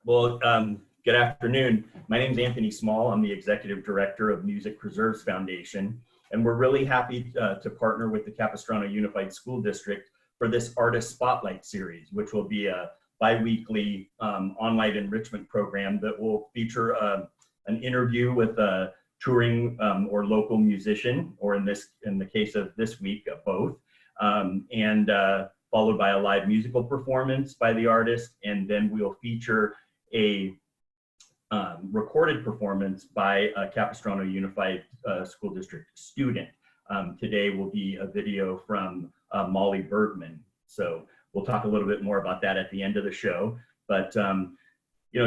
Well, good afternoon. My name is Anthony Small. I'm the Executive Director of Music Preserves Foundation, and we're really happy to partner with the Capistrano Unified School District for this Artist Spotlight Series, which will be a bi-weekly online enrichment program that will feature an interview with a touring or local musician, or in the case of this week, both, and followed by a live musical performance by the artist, and then we'll feature a recorded performance by a Capistrano Unified School District student. Today will be a video from Molly Bergman. So we'll talk a little bit more about that at the end of the show. But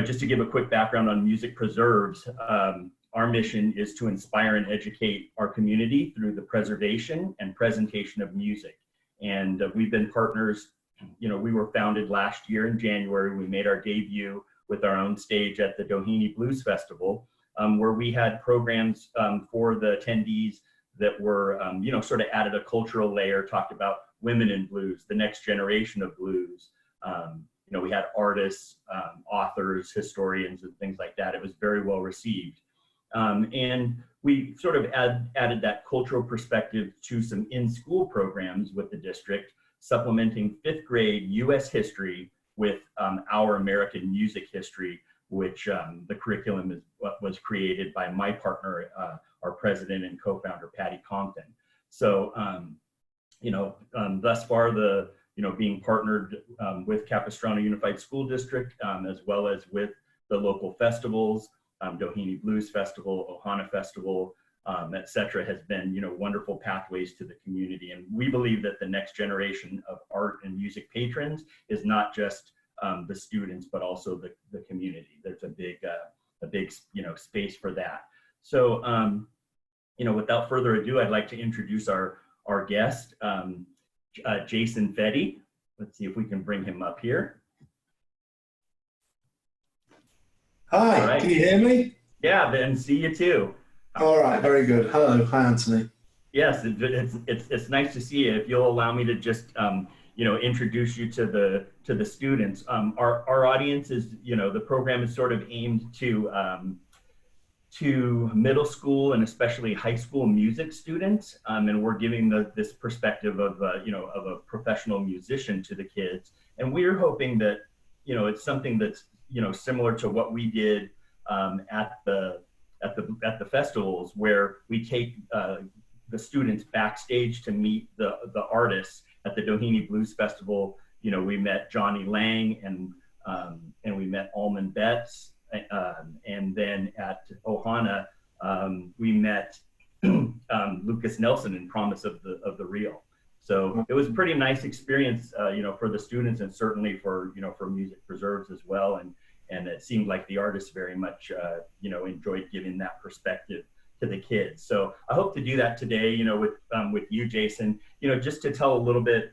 just to give a quick background on Music Preserves, our mission is to inspire and educate our community through the preservation and presentation of music. And we've been partners. We were founded last year in January. We made our debut with our own stage at the Doheny Blues Festival, where we had programs for the attendees that were, sort of added a cultural layer, talked about women in blues, the next generation of blues. We had artists, authors, historians, and things like that. It was very well received. And we sort of added that cultural perspective to some in-school programs with the district, supplementing 5th grade U.S. history with our American music history, which the curriculum was created by my partner, our president and co-founder, Patty Compton. So, thus far, being partnered with Capistrano Unified School District, as well as with the local festivals, Doheny Blues Festival, Ohana Festival, et cetera, has been, wonderful pathways to the community. And we believe that the next generation of art and music patrons is not just the students, but also the community. There's a big space for that. So, without further ado, I'd like to introduce our guest, Jason Feddy. Let's see if we can bring him up here. Hi, right. Can you hear me? Yeah, Ben, see you too. All right, very good. Hello, hi, Anthony. Yes, it's nice to see you. If you'll allow me to just introduce you to the students. Our audience is, the program is sort of aimed to middle school and especially high school music students, and we're giving this perspective of of a professional musician to the kids, and we're hoping that it's something that's similar to what we did at the festivals, where we take the students backstage to meet the artists. At the Doheny Blues Festival, we met Johnny Lang and we met Allman Betts, and then at Ohana we met Lucas Nelson in Promise of the Real. So it was a pretty nice experience, for the students, and certainly for for Music Preserves as well. And it seemed like the artists very much enjoyed giving that perspective to the kids. So I hope to do that today, with you, Jason. Just to tell a little bit,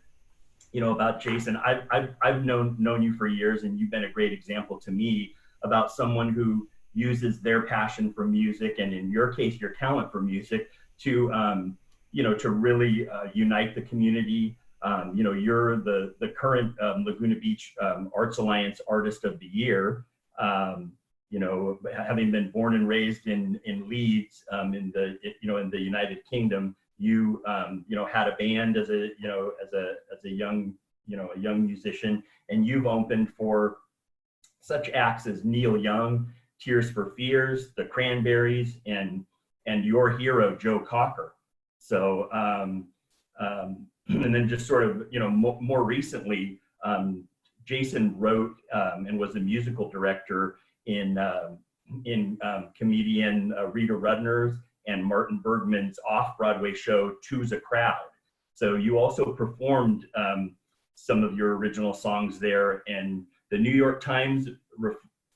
about Jason. I've known you for years, and you've been a great example to me about someone who uses their passion for music, and in your case, your talent for music, to to really unite the community. You're the current Laguna Beach Arts Alliance Artist of the Year. Having been born and raised in Leeds, in the United Kingdom, you had a band as a young musician, and you've opened for such acts as Neil Young, Tears for Fears, the Cranberries, and your hero Joe Cocker. So and then just sort of more recently, Jason wrote and was the musical director in comedian Rita Rudner's and Martin Bergman's off-Broadway show Two's a Crowd. So you also performed some of your original songs there, and the New York Times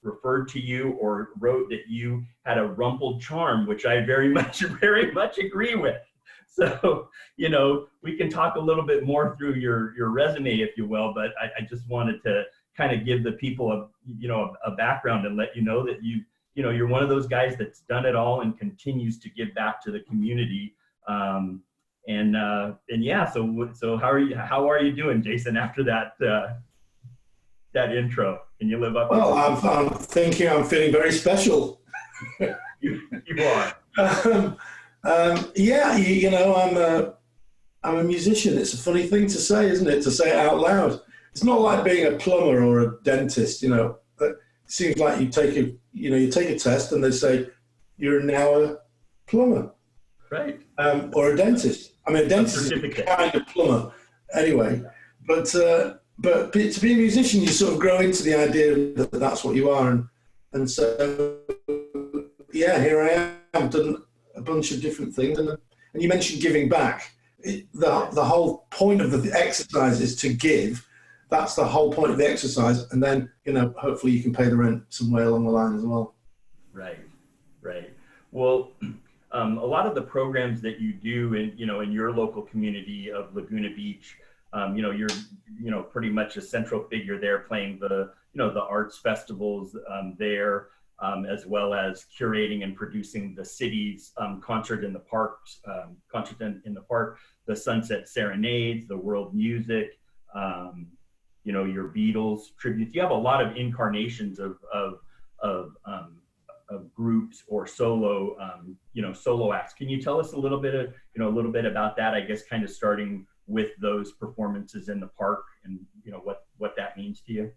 referred to you, or wrote that you had a rumpled charm, which I very much agree with. So, we can talk a little bit more through your resume, if you will, but I just wanted to kind of give the people a background and let you know that you're one of those guys that's done it all and continues to give back to the community. And yeah, so how are you doing, Jason, after that that intro. Can you live up to Well, it? I'm thinking I'm feeling very special. You are. Yeah, I'm a musician. It's a funny thing to say, isn't it? To say it out loud. It's not like being a plumber or a dentist. It seems like you take a test and they say you're now a plumber, Right. or a dentist. I mean, a dentist is certificate. kind of plumber anyway. But to be a musician, you sort of grow into the idea that that's what you are, and so yeah, here I am. I've done a bunch of different things, and you mentioned giving back. The whole point of the exercise is to give. That's the whole point of the exercise, and then hopefully you can pay the rent somewhere along the line as well. Right. Well, a lot of the programs that you do in your local community of Laguna Beach, you're pretty much a central figure there, playing the arts festivals there, as well as curating and producing the city's concert in the park, the Sunset Serenades, the World Music, your Beatles tributes. You have a lot of incarnations of groups or solo acts. Can you tell us a little bit about that? I guess kind of starting with those performances in the park and what that means to you.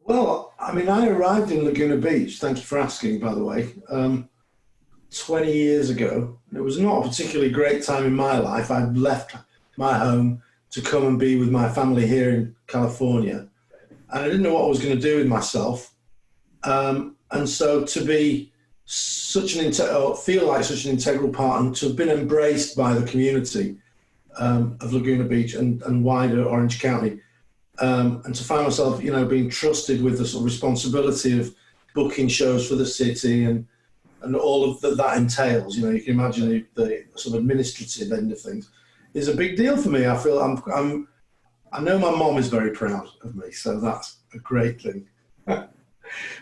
Well, I mean, I arrived in Laguna Beach, thank you for asking, by the way, 20 years ago. It was not a particularly great time in my life. I'd left my home to come and be with my family here in California. And I didn't know what I was going to do with myself. And so to be feel like such an integral part and to have been embraced by the community of Laguna Beach and wider Orange County, and to find myself, being trusted with the sort of responsibility of booking shows for the city and all of that entails. You can imagine the sort of administrative end of things is a big deal for me. I feel I know my mom is very proud of me, so that's a great thing.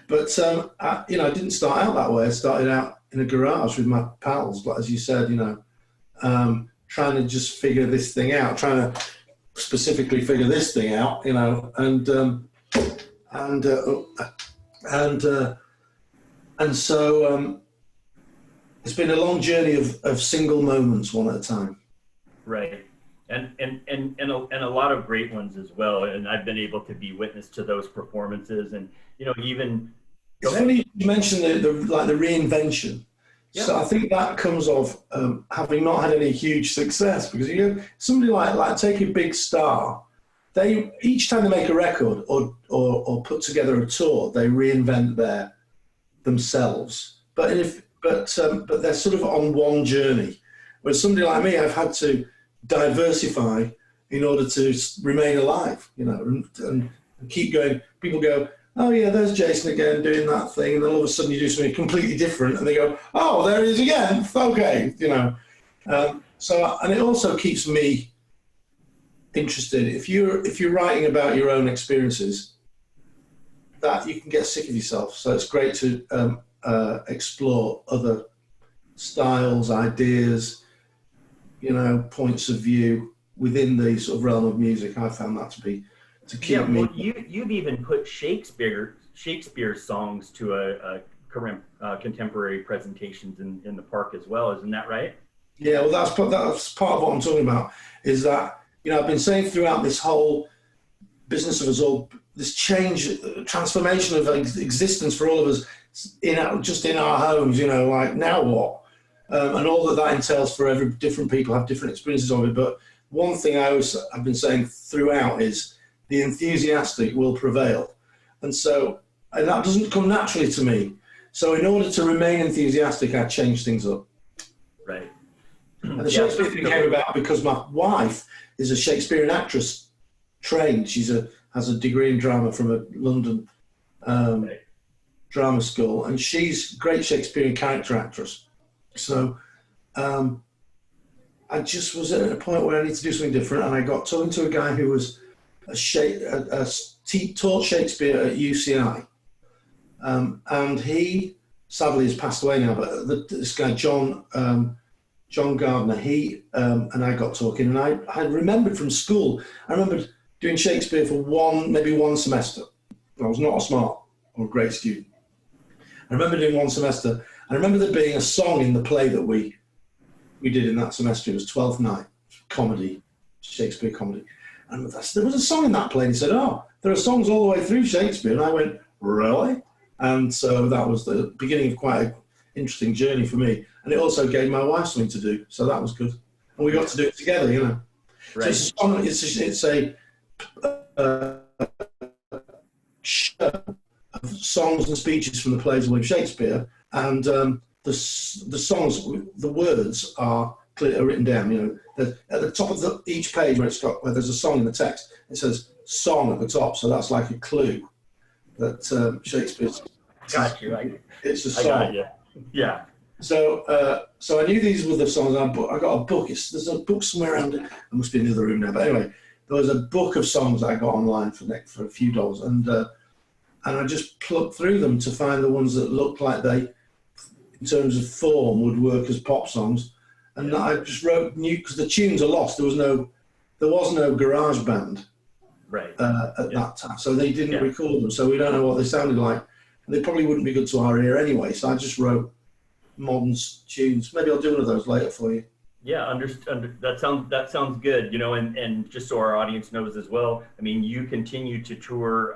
But I didn't start out that way. I started out in a garage with my pals, but as you said, trying to just figure this thing out, trying to specifically figure this thing out, and so it's been a long journey of single moments, one at a time. Right. And a lot of great ones as well. And I've been able to be witness to those performances, and even. It's funny you mentioned the reinvention. Yeah. So I think that comes of having not had any huge success, because somebody like take a big star, they each time they make a record or put together a tour, they reinvent themselves. But they're sort of on one journey. Whereas somebody like me, I've had to diversify in order to remain alive, and keep going. People go, oh yeah, there's Jason again doing that thing, and then all of a sudden you do something completely different, and they go, oh, there he is again. Okay, So, and it also keeps me interested. If you're writing about your own experiences, that you can get sick of yourself. So it's great to explore other styles, ideas, points of view within the sort of realm of music. I found that to keep me. Well, you've even put Shakespeare songs to a contemporary presentations in the park as well, isn't that right? Yeah, well, that's part of what I'm talking about. Is that I've been saying throughout this whole business of us all, this transformation of existence for all of us just in our homes. Like now what, and all that entails for every different people have different experiences of it. But one thing I've been saying throughout is the enthusiastic will prevail. And that doesn't come naturally to me. So in order to remain enthusiastic, I change things up. Right. And the Shakespeare thing came about because my wife is a Shakespearean actress trained. She has a degree in drama from a London drama school, and she's a great Shakespearean character actress. So I just was at a point where I need to do something different, and I got talking to a guy who was taught Shakespeare at UCI, and he sadly has passed away now. But this guy John John Gardner, he and I got talking, and I remembered from school, I remembered doing Shakespeare for maybe one semester. I was not a smart or great student. I remember doing one semester. I remember there being a song in the play that we did in that semester. It was Twelfth Night, comedy, Shakespeare comedy. And there was a song in that play, and he said, oh, there are songs all the way through Shakespeare. And I went, really? And so that was the beginning of quite an interesting journey for me. And it also gave my wife something to do, so that was good. And we got to do it together, you know. Right. So it's a show of songs and speeches from the plays of William Shakespeare, and the songs, the words are written down. You know, at the top of each page where there's a song in the text, it says "song" at the top, so that's like a clue that Shakespeare's. Got you. It's a song. I got you. Yeah. So I knew these were the songs. I got a book. There's a book somewhere around it. It must be in the other room now. But anyway, there was a book of songs that I got online for a few dollars, and I just plucked through them to find the ones that looked like they, in terms of form, would work as pop songs. And I just wrote new, because the tunes are lost. There was no garage band Right. at that time, so they didn't record them. So we don't know what they sounded like. And they probably wouldn't be good to our ear anyway. So I just wrote modern tunes. Maybe I'll do one of those later for you. Yeah, that sounds good. You know, and just so our audience knows as well, I mean, you continue to tour,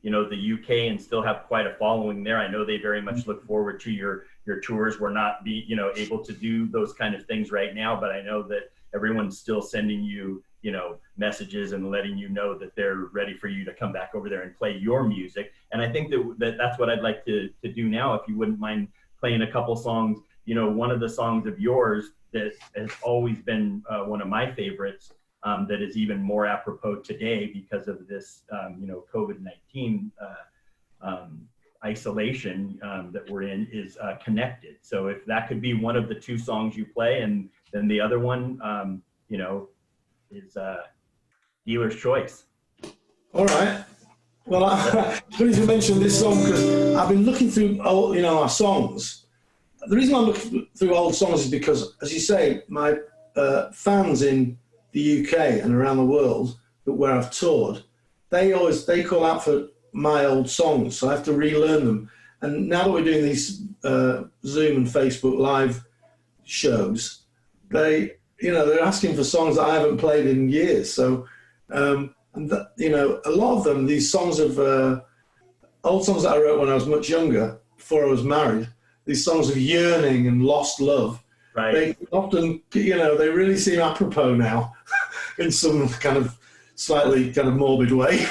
you know, the UK and still have quite a following there. I know they very much look forward to your tours. We're not able to do those kind of things right now, but I know that everyone's still sending you, you know, messages and letting you know that they're ready for you to come back over there and play your music. And I think that's what I'd like to do now, if you wouldn't mind playing a couple songs. You know, one of the songs of yours that has always been one of my favorites, that is even more apropos today because of this, you know, COVID-19 isolation that we're in, is Connected. So if that could be one of the two songs you play, and then the other one, you know, is Dealer's Choice. All right. Well, I'm pleased you mentioned this song, because I've been looking through our songs. The reason I'm looking through old songs is because, as you say, my fans in the UK and around the world where I've toured, they call out for my old songs, so I have to relearn them. And now that we're doing these Zoom and Facebook live shows, they're asking for songs that I haven't played in years. So, a lot of them, these songs of old songs that I wrote when I was much younger, before I was married. These songs of yearning and lost love, right? They often, they really seem apropos now, in some kind of slightly kind of morbid way.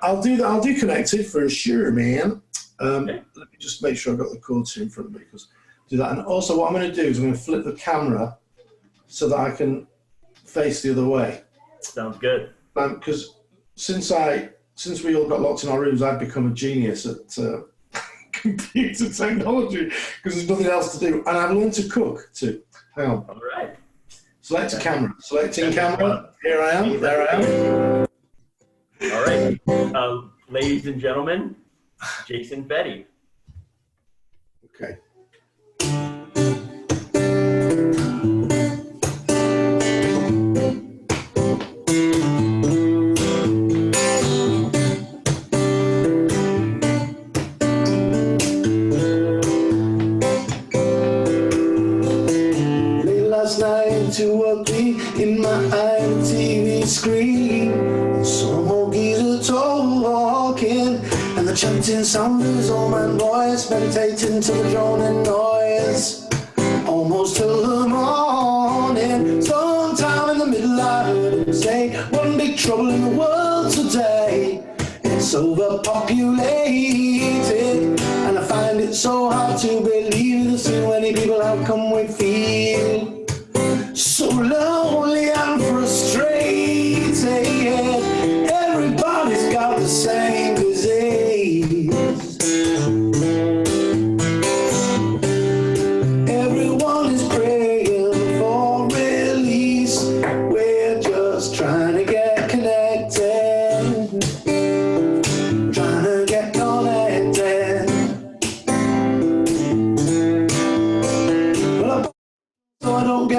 I'll do that. I'll do Connected for sure, man. Let me just make sure I've got the chords here in front of me, because do that. And also, what I'm going to do is I'm going to flip the camera so that I can face the other way. Sounds good. Because since we all got locked in our rooms, I've become a genius at computer technology, because there's nothing else to do, and I've learned to cook too. Hang on. All right. Select a camera. Selecting camera. Here I am. There I am. All right, ladies and gentlemen, Jason Feddy. Okay. To a beat in my TV screen, some geezer talking, and the chanting sound of his old man voice, meditating to the droning noise, almost till the morning. Sometime in the middle I heard him say, one big trouble in the world today, it's overpopulated, and I find it so hard to believe that so many people have come with feel so lonely and frustrated. Everybody's got the same disease. Everyone is praying for release. We're just trying to get connected.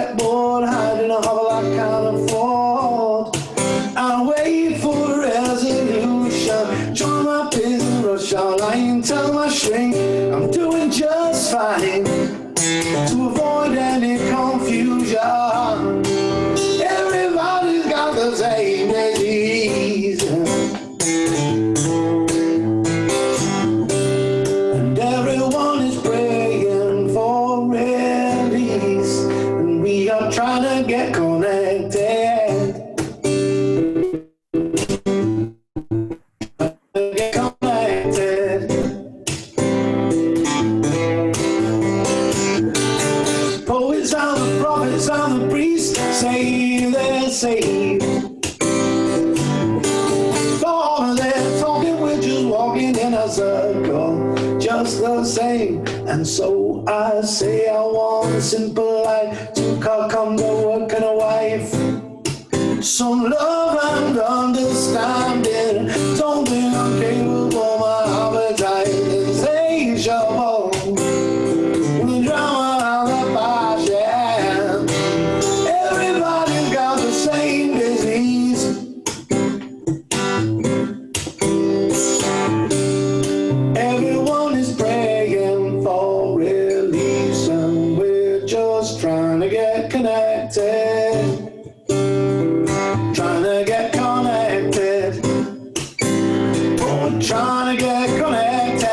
get bored, hide in a hovel I can't afford. I wait for resolution, join my peers and rush out. I can tell my shrink I'm doing just fine to avoid any confusion. Everybody's got the same disease, and everyone is praying for release, and we are trying to get connected. Get connected. Poets and the prophets and the priests say they're saved. For all of their talking, we're just walking in a circle, just the same. And so I say I want a simple life, to come to work and a wife, some love and understanding. Don't think I'm capable, my appetite is insatiable. The drama and the passion, everybody's got the same disease. Everyone is praying for release, and we're just trying to get connected. Trying to get connected. Oh, we're trying to get connected.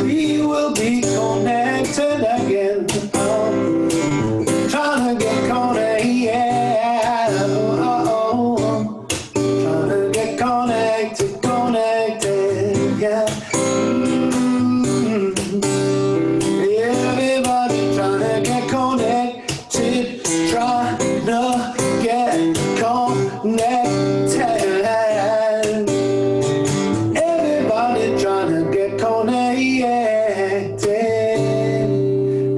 We will be connected again. Oh, trying to get connected. Yeah. Oh, trying to get connected, connected. Yeah. Everybody trying to get connected. Trying to get connected. Everybody trying to get connected,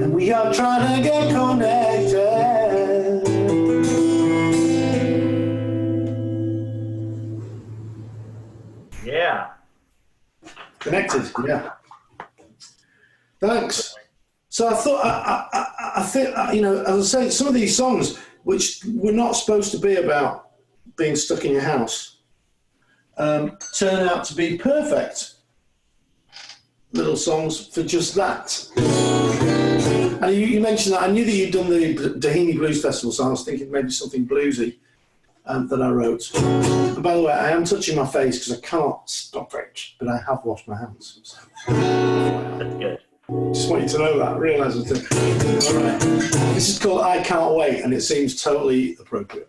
and we are trying to get connected. Yeah. Connected, yeah. Thanks. So I thought, I think, you know, as I say, some of these songs, which were not supposed to be about being stuck in your house, turn out to be perfect little songs for just that. And you mentioned that. I knew that you'd done the Doheny Blues Festival, so I was thinking maybe something bluesy that I wrote. And by the way, I am touching my face because I can't stop it, but I have washed my hands. So. That's good. Just want you to know that, realise it. All right. This is called I Can't Wait, and it seems totally appropriate.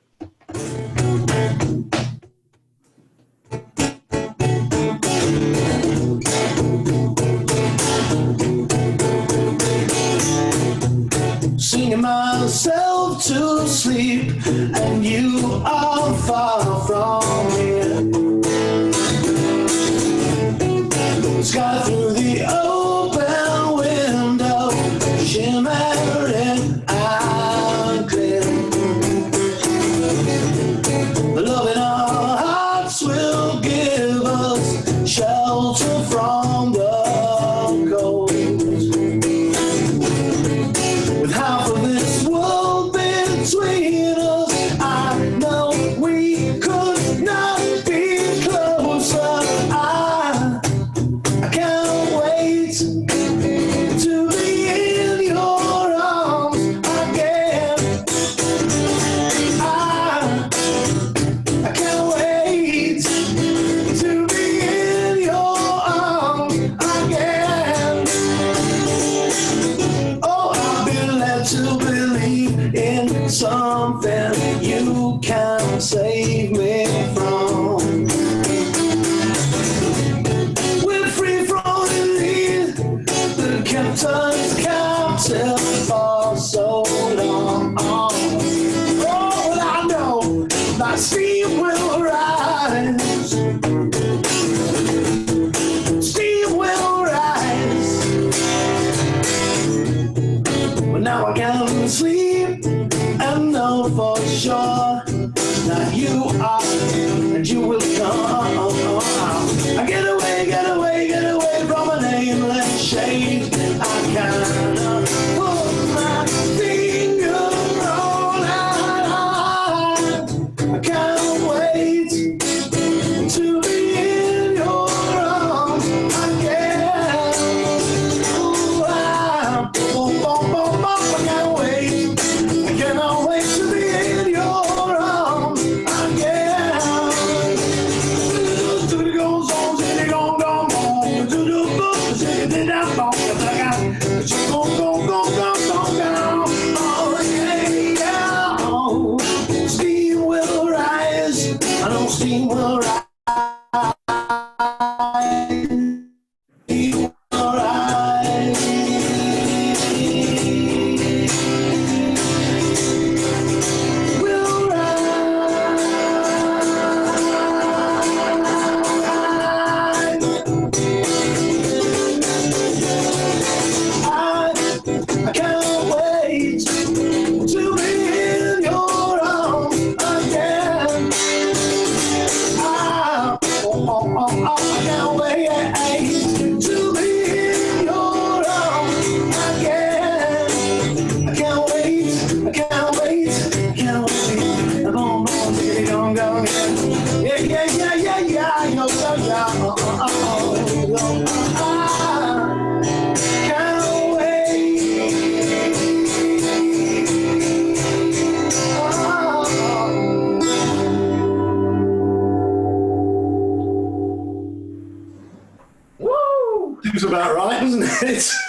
Singing myself to sleep, and you are far from here. Sky through the open window, shimmering out clear. The love in our hearts will give us shelter from the cold. With half of this world between us, I know we could not be closer. I can't wait to be in your arms again. I can't wait to be in your arms again. Oh, I've been led to believe in something you can save me from. We're free from the lead that kept us captive for so long. Oh, well, I know my steam will rise. Steam will rise. But now I can sleep and know for sure that you are and you will come. I get away from a nameless shade. I cannot put my feet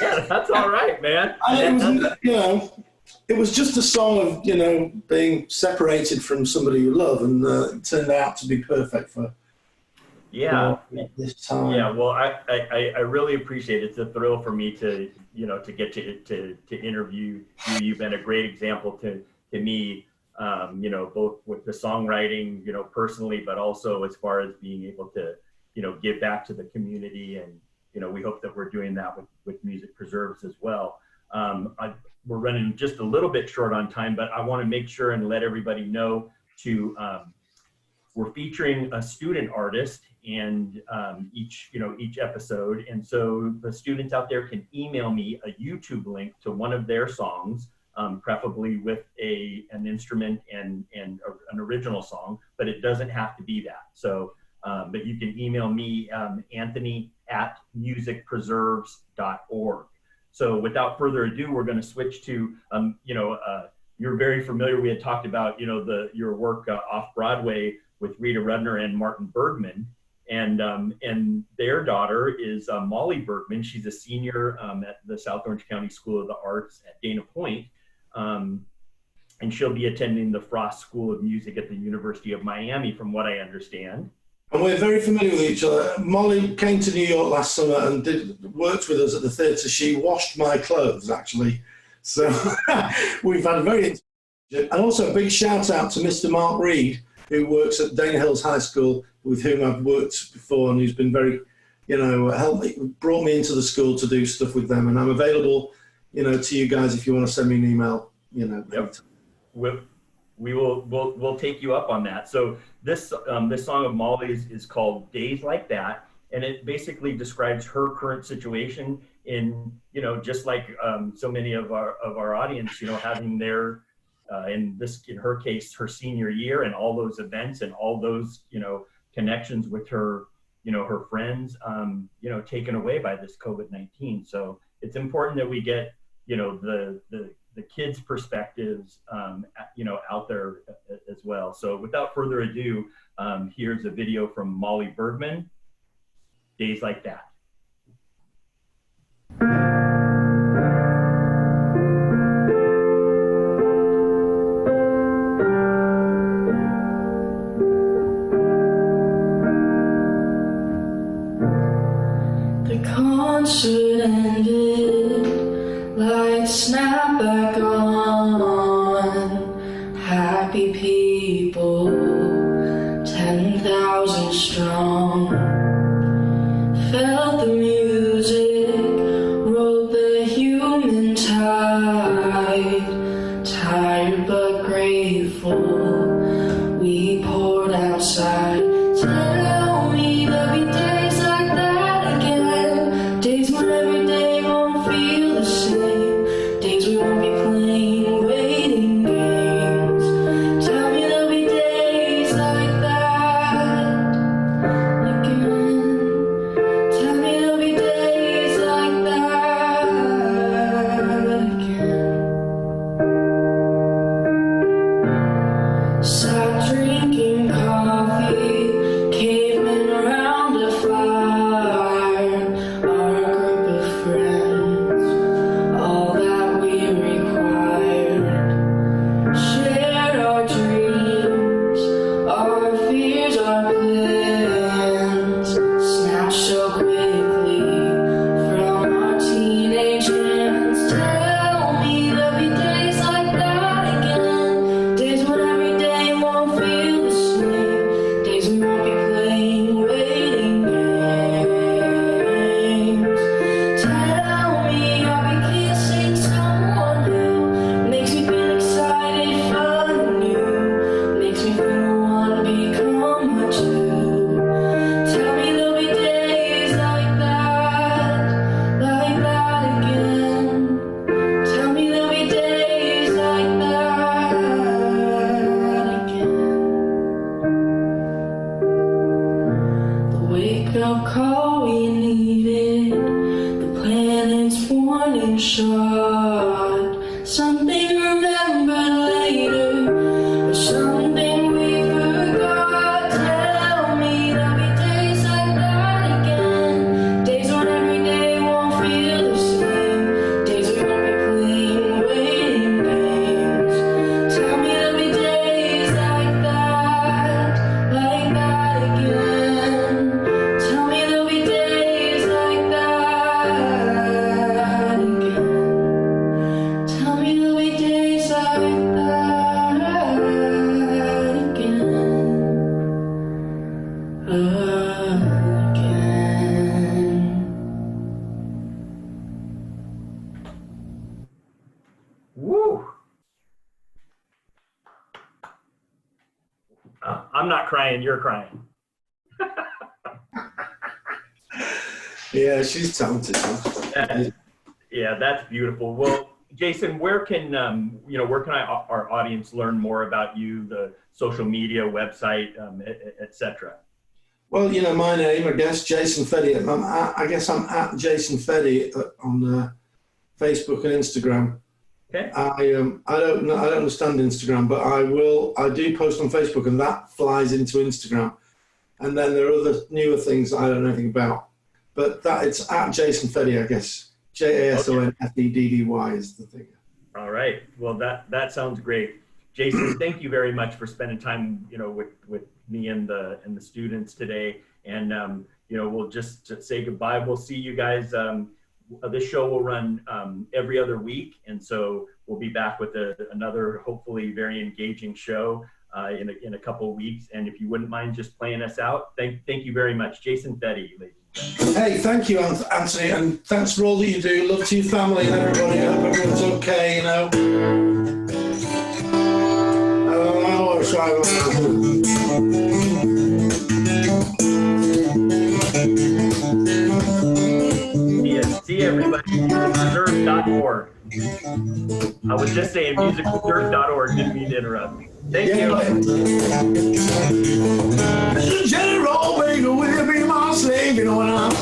Yeah, that's all right, man. It was just a song of, being separated from somebody you love, and it turned out to be perfect for this time. Yeah, well, I really appreciate it. It's a thrill for me to get to interview you. You've been a great example to me, both with the songwriting, personally, but also as far as being able to give back to the community. And we hope that we're doing that with Music Preserves as well. We're running just a little bit short on time, but I want to make sure and let everybody know we're featuring a student artist and each episode. And so the students out there can email me a YouTube link to one of their songs, preferably with an instrument and an original song, but it doesn't have to be that. So, but you can email me, anthony@musicpreserves.org. So without further ado, we're going to switch to, you're very familiar. We had talked about, your work off Broadway with Rita Rudner and Martin Bergman, and their daughter is Molly Bergman. She's a senior at the South Orange County School of the Arts at Dana Point, and she'll be attending the Frost School of Music at the University of Miami, from what I understand. And we're very familiar with each other. Molly came to New York last summer and worked with us at the theatre. She washed my clothes, actually. So we've had a very, and also a big shout out to Mr. Mark Reed, who works at Dana Hills High School, with whom I've worked before, and who's been very, helped me, brought me into the school to do stuff with them. And I'm available, to you guys if you want to send me an email, Yep. We'll take you up on that. So this song of Molly's is called Days Like That, and it basically describes her current situation in, just like so many of our audience, having their in her case, her senior year, and all those events and all those connections with her her friends taken away by this COVID-19. So it's important that we get the kids' perspectives out there as well. So without further ado, here's a video from Molly Bergman, Days Like That. The concert ended, lights snap back on, happy people, 10,000 strong, felt the music, wrote the human tide, tired but grateful, we poured outside. Tell me there'll be days like that again, days when every day won't feel the same, days we won't be playing waiting games. Tell me there'll be days like that again. Tell me there'll be days like that again. Sat drinking coffee, cavemen around a fire, our group of friends, all that we required. Shared our dreams, our fears, our plans, snatched so quickly from our teenage hands. Tell me there'll be days like that again, days when every day won't feel the same, days we won't be playing waiting games. Tell me I'll be kissing someone who makes me feel excited for the new, makes me feel want to become a two. Tell me there'll be days like that again. Tell me there'll be days like that again. The wake-up call we needed, the planet's warning shot, something remembered later, or something we forgot. Tell me there'll be days like that again, days when every day won't feel the same, Woo. I'm not crying, you're crying. Yeah, she's talented. Huh? Yeah, that's beautiful. Well, Jason, where can our audience learn more about you, the social media, website, etc.? Well, you know, my name, I guess, Jason Feddy. I guess I'm at Jason Feddy on Facebook and Instagram. Okay. I don't understand Instagram, but I do post on Facebook, and that flies into Instagram. And then there are other newer things that I don't know anything about. But it's at Jason Feddy, I guess. JASONFEDDY is the thing. All right. Well, that sounds great. Jason, thank you very much for spending time, with me and the students today. And we'll just say goodbye. We'll see you guys. This show will run every other week, and so we'll be back with another hopefully very engaging show in a couple of weeks. And if you wouldn't mind just playing us out, thank you very much, Jason Feddy, ladies and gentlemen. Hey, thank you, Anthony, and thanks for all that you do. Love to your family and everybody. I hope everyone's okay. See everybody. musicreserve.org. I was just saying musicreserve.org. Didn't mean to interrupt. Thank you. Mr. General Baker will be my slave, and I'm